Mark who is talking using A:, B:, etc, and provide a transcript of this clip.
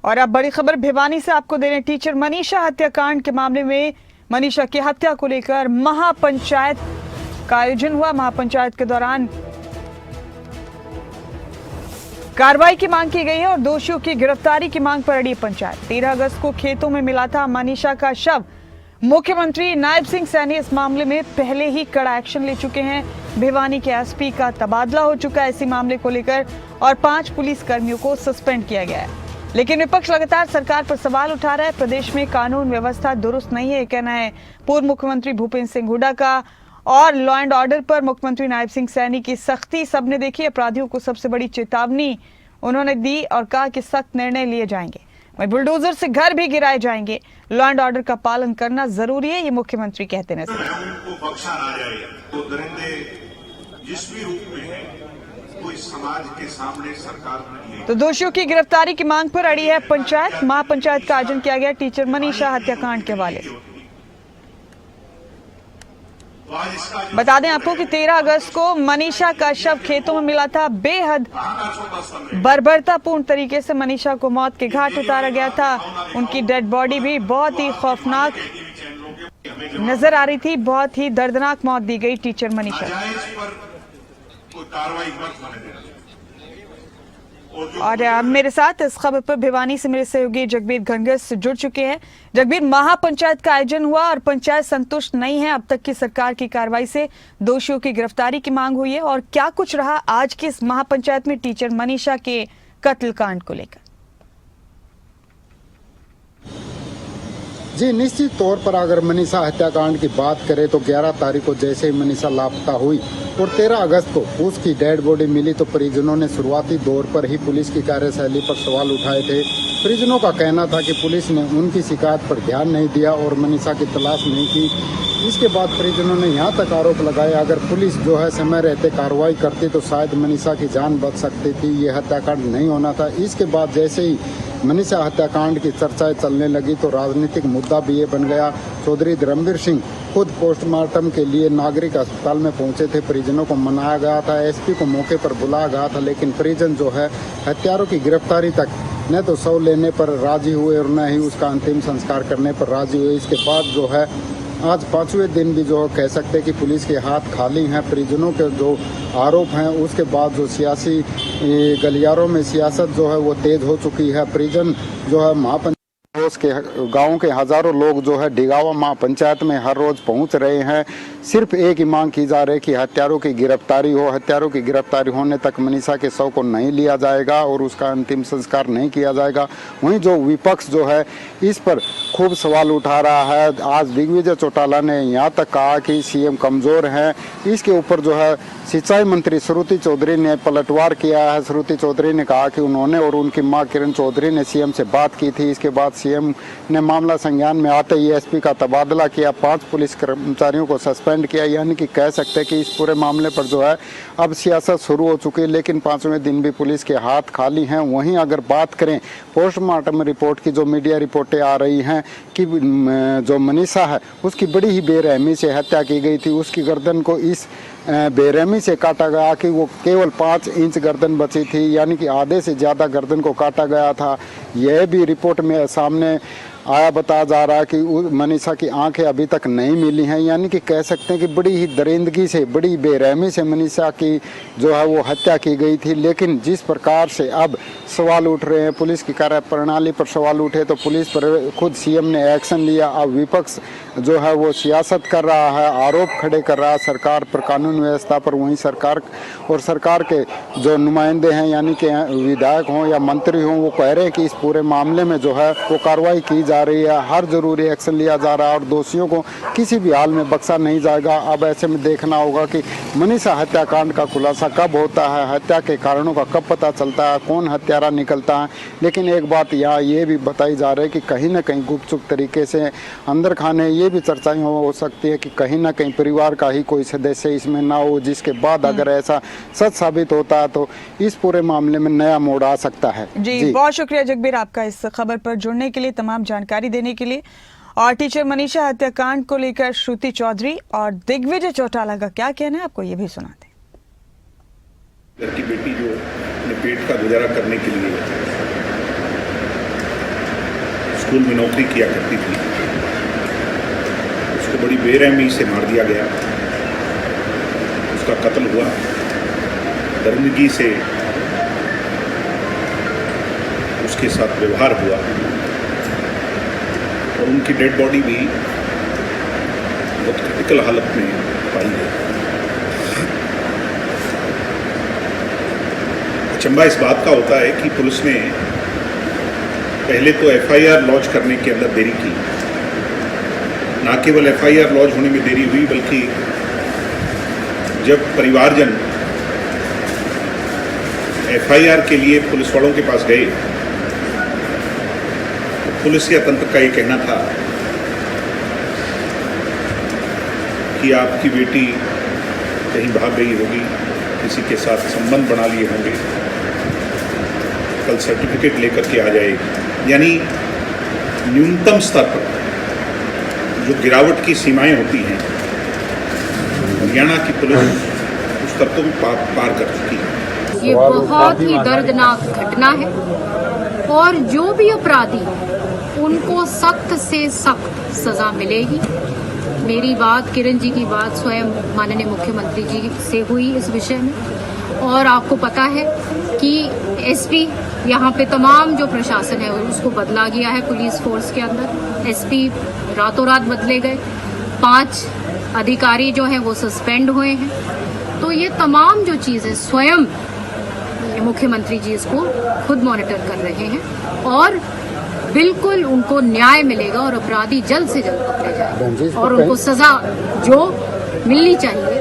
A: और अब बड़ी खबर भिवानी से आपको दे रहे हैं। टीचर मनीषा हत्याकांड के मामले में मनीषा की हत्या को लेकर महापंचायत का आयोजन हुआ। महापंचायत के दौरान कार्रवाई की मांग की गई है और दोषियों की गिरफ्तारी की मांग पर अड़ी पंचायत। 13 अगस्त को खेतों में मिला था मनीषा का शव। मुख्यमंत्री नायब सिंह सैनी इस मामले में पहले ही कड़ा एक्शन ले चुके हैं। भिवानी के एसपी का तबादला हो चुका है इसी मामले को लेकर और 5 पुलिस कर्मियों को सस्पेंड किया गया है। लेकिन विपक्ष लगातार सरकार पर सवाल उठा रहा है। प्रदेश में कानून व्यवस्था दुरुस्त नहीं है, कहना है पूर्व मुख्यमंत्री भूपेंद्र सिंह हुड्डा का। और लॉ एंड ऑर्डर पर मुख्यमंत्री नायब सिंह सैनी की सख्ती सबने देखी। अपराधियों को सबसे बड़ी चेतावनी उन्होंने दी और कहा कि सख्त निर्णय लिए जाएंगे। वहीं बुलडोजर से घर भी गिराए जाएंगे। लॉ एंड ऑर्डर का पालन करना जरूरी है, ये मुख्यमंत्री कहते नजर आए।
B: उनको बख्शा ना जाए तो दरिंदे जिस भी रूप में है वो इस समाज के सामने सरकार
A: तो दोषियों की गिरफ्तारी की मांग पर अड़ी है पंचायत। महापंचायत का आयोजन किया गया टीचर मनीषा हत्याकांड के हवाले। बता दें आपको कि 13 अगस्त को मनीषा का शव खेतों में मिला था। बेहद बर्बरतापूर्ण तरीके से मनीषा को मौत के घाट उतारा गया था। उनकी डेड बॉडी भी बहुत ही खौफनाक नजर आ रही थी। बहुत ही दर्दनाक मौत दी गई टीचर मनीषा। और अब मेरे साथ इस खबर पर भिवानी से मेरे सहयोगी जगबीर घनघस जुड़ चुके हैं। जगबीर, महापंचायत का आयोजन हुआ और पंचायत संतुष्ट नहीं है अब तक की सरकार की कार्रवाई से। दोषियों की गिरफ्तारी की मांग हुई है और क्या कुछ रहा आज की इस महापंचायत में टीचर मनीषा के कत्लकांड को लेकर?
C: जी, निश्चित तौर पर अगर मनीषा हत्याकांड की बात करें तो 11 तारीख को जैसे ही मनीषा लापता हुई और 13 अगस्त को उसकी डेड बॉडी मिली तो परिजनों ने शुरुआती दौर पर ही पुलिस की कार्यशैली पर सवाल उठाए थे। परिजनों का कहना था कि पुलिस ने उनकी शिकायत पर ध्यान नहीं दिया और मनीषा की तलाश नहीं की। इसके बाद परिजनों ने यहाँ तक आरोप लगाया अगर पुलिस जो है समय रहते कार्रवाई करती तो शायद मनीषा की जान बच सकती थी, ये हत्याकांड नहीं होना था। इसके बाद जैसे ही मनीषा हत्याकांड की चर्चाएं चलने लगी तो राजनीतिक मुद्दा भी ये बन गया। चौधरी धर्मवीर सिंह खुद पोस्टमार्टम के लिए नागरिक अस्पताल में पहुंचे थे। परिजनों को मनाया गया था, एसपी को मौके पर बुलाया गया था, लेकिन परिजन जो है हत्यारों की गिरफ्तारी तक न तो शव लेने पर राजी हुए और न ही उसका अंतिम संस्कार करने पर राजी हुए। इसके बाद जो है आज 5वें दिन भी जो कह सकते हैं कि पुलिस के हाथ खाली हैं। परिजनों के जो आरोप हैं उसके बाद जो सियासी गलियारों में सियासत जो है वो तेज हो चुकी है। परिजन जो है महापंचायत के गांव के हजारों लोग जो है डिगावा महापंचायत में हर रोज पहुंच रहे हैं। सिर्फ एक ही मांग की जा रही है कि हत्यारों की गिरफ्तारी हो। हत्यारों की गिरफ्तारी होने तक मनीषा के शव को नहीं लिया जाएगा और उसका अंतिम संस्कार नहीं किया जाएगा। वहीं जो विपक्ष जो है इस पर खूब सवाल उठा रहा है। आज दिग्विजय चौटाला ने यहाँ तक कहा कि सीएम कमजोर हैं। इसके ऊपर जो है सिंचाई मंत्री श्रुति चौधरी ने पलटवार किया है। श्रुति चौधरी ने कहा कि उन्होंने और उनकी मां किरण चौधरी ने सीएम से बात की थी। इसके बाद सीएम ने मामला संज्ञान में आते ही एसपी का तबादला किया, 5 पुलिस कर्मचारियों को सस्पेंड किया। यानी कि कह सकते हैं कि इस पूरे मामले पर जो है अब सियासत शुरू हो चुकी है, लेकिन 5वें दिन भी पुलिस के हाथ खाली हैं। वहीं अगर बात करें पोस्टमार्टम रिपोर्ट की, जो मीडिया रिपोर्टें आ रही हैं कि जो मनीषा है उसकी बड़ी ही बेरहमी से हत्या की गई थी। उसकी गर्दन को इस बेरहमी से काटा गया कि वो केवल 5 इंच गर्दन बची थी, यानी कि आधे से ज़्यादा गर्दन को काटा गया था। यह भी रिपोर्ट में सामने आया, बताया जा रहा है कि मनीषा की आंखें अभी तक नहीं मिली हैं। यानी कि कह सकते हैं कि बड़ी ही दरिंदगी से, बड़ी बेरहमी से मनीषा की जो है वो हत्या की गई थी। लेकिन जिस प्रकार से अब सवाल उठ रहे हैं, पुलिस की कार्य प्रणाली पर सवाल उठे तो पुलिस पर खुद सीएम ने एक्शन लिया। अब विपक्ष जो है वो सियासत कर रहा है, आरोप खड़े कर रहा है सरकार पर, कानून व्यवस्था पर। वहीं सरकार और सरकार के जो नुमाइंदे हैं यानी कि विधायक हों या मंत्री हों, वो कह रहे हैं कि इस पूरे मामले में जो है वो कार्रवाई की जा रही है, हर जरूरी एक्शन लिया जा रहा है और दोषियों को किसी भी हाल में बख्शा नहीं जाएगा। अब ऐसे में देखना होगा कि मनीषा हत्याकांड का खुलासा कब होता है, हत्या के कारणों का कब पता चलता है, कौन हत्यारा निकलता है। लेकिन एक बात यहाँ ये भी बताई जा रही है कि कहीं ना कहीं गुपचुप तरीके से अंदर खाने ये भी चर्चाएं हो सकती है कि कहीं ना कहीं परिवार का ही कोई सदस्य इसमें ना हो, जिसके बाद अगर ऐसा सच साबित होता है तो इस पूरे मामले में नया मोड़ आ सकता है।
A: जी, बहुत शुक्रिया जगबीर आपका इस खबर पर जुड़ने के लिए, तमाम जानकारी देने के लिए। और टीचर मनीषा हत्याकांड को लेकर श्रुति चौधरी और दिग्विजय चौटाला का क्या कहना है आपको ये भी सुनाते हैं।
B: लड़की बेटी जो अपने पेट का गुजारा करने के लिए स्कूल में नौकरी किया करती थी। उसको बड़ी बेरहमी से मार दिया गया, उसका कत्ल हुआ, दरिंदगी से उसके साथ व्यवहार हुआ और उनकी डेड बॉडी भी बहुत क्रिटिकल हालत में पाई गई। अचंभा इस बात का होता है कि पुलिस ने पहले तो एफआईआर लॉन्च करने के अंदर देरी की। न केवल एफआईआर लॉन्च होने में देरी हुई, बल्कि जब परिवारजन एफआईआर के लिए पुलिस वालों के पास गए तो पुलिस या तंत्र का ये कहना था कि आपकी बेटी कहीं भाग गई होगी, किसी के साथ संबंध बना लिए होंगे, कल सर्टिफिकेट लेकर के आ जाएगी। यानी न्यूनतम स्तर पर जो गिरावट की सीमाएं होती हैं, हरियाणा की पुलिस उस स्तर को भी पार कर चुकी है।
D: ये बहुत ही दर्दनाक घटना है और जो भी अपराधी उनको सख्त से सख्त सजा मिलेगी। मेरी बात, किरण जी की बात स्वयं माननीय मुख्यमंत्री जी से हुई इस विषय में, और आपको पता है कि एसपी यहाँ पे तमाम जो प्रशासन है उसको बदला गया है। पुलिस फोर्स के अंदर एसपी रातों रात बदले गए, 5 अधिकारी जो हैं वो सस्पेंड हुए हैं। तो ये तमाम जो चीज़ें स्वयं मुख्यमंत्री जी इसको खुद मॉनिटर कर रहे हैं और बिल्कुल उनको न्याय मिलेगा और अपराधी जल्द से जल्द पकड़े जाएंगे और उनको सजा जो मिलनी चाहिए